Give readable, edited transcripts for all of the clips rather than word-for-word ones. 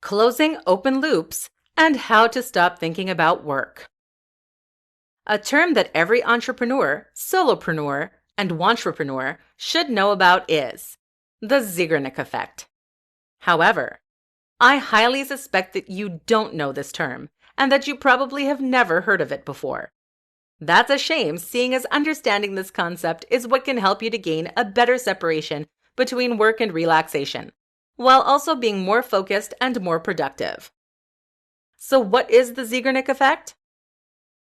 closing open loops, and how to stop thinking about work. A term that every entrepreneur, solopreneur, and wantrepreneur should know about is the Zeigarnik Effect. However, I highly suspect that you don't know this term and that you probably have never heard of it before. That's a shame, seeing as understanding this concept is what can help you to gain a better separation between work and relaxation, while also being more focused and more productive. So what is the Zeigarnik Effect?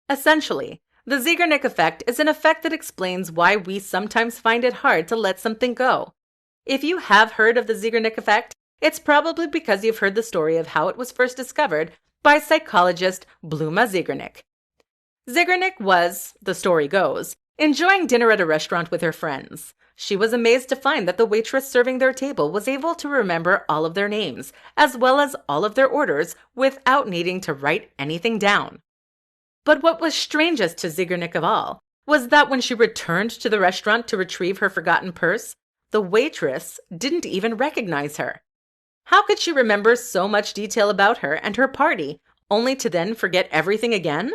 Essentially, the Zeigarnik Effect is an effect that explains why we sometimes find it hard to let something go. If you have heard of the Zeigarnik Effect, it's probably because you've heard the story of how it was first discovered by psychologist Bluma Zeigarnik. Zeigarnik was, the story goes, enjoying dinner at a restaurant with her friends. She was amazed to find that the waitress serving their table was able to remember all of their names, as well as all of their orders, without needing to write anything down. But what was strangest to Zeigarnik of all was that when she returned to the restaurant to retrieve her forgotten purse, the waitress didn't even recognize her. How could she remember so much detail about her and her party, only to then forget everything again?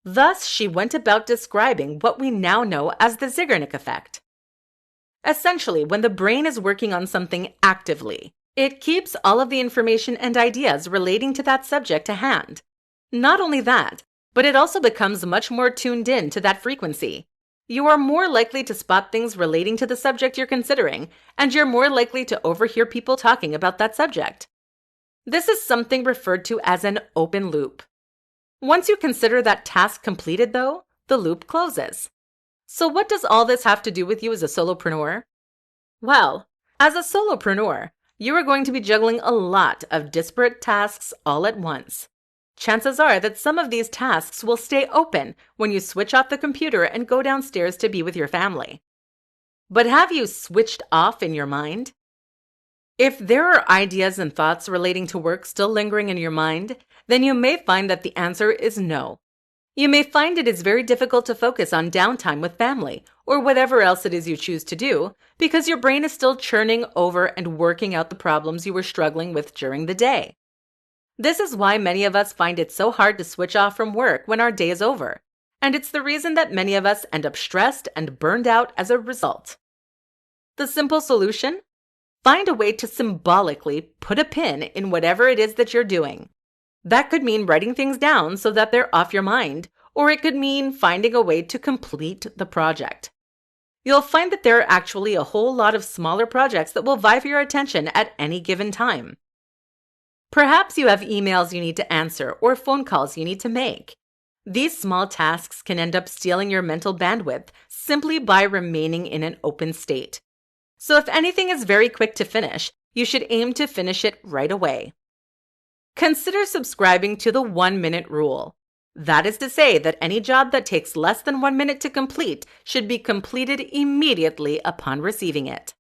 Thus, she went about describing what we now know as the Zeigarnik Effect. Essentially, when the brain is working on something actively, it keeps all of the information and ideas relating to that subject to hand. Not only that, but it also becomes much more tuned in to that frequency. You are more likely to spot things relating to the subject you're considering, and you're more likely to overhear people talking about that subject. This is something referred to as an open loop. Once you consider that task completed, though, the loop closes. So what does all this have to do with you as a solopreneur? Well, as a solopreneur, you are going to be juggling a lot of disparate tasks all at once. Chances are that some of these tasks will stay open when you switch off the computer and go downstairs to be with your family. But have you switched off in your mind? If there are ideas and thoughts relating to work still lingering in your mind, then you may find that the answer is no. You may find it is very difficult to focus on downtime with family or whatever else it is you choose to do because your brain is still churning over and working out the problems you were struggling with during the day. This is why many of us find it so hard to switch off from work when our day is over, and it's the reason that many of us end up stressed and burned out as a result. The simple solution? Find a way to symbolically put a pin in whatever it is that you're doing. That could mean writing things down so that they're off your mind, or it could mean finding a way to complete the project. You'll find that there are actually a whole lot of smaller projects that will vie for your attention at any given time. Perhaps you have emails you need to answer or phone calls you need to make. These small tasks can end up stealing your mental bandwidth simply by remaining in an open state. So if anything is very quick to finish, you should aim to finish it right away. Consider subscribing to the 1-minute rule. That is to say that any job that takes less than 1 minute to complete should be completed immediately upon receiving it.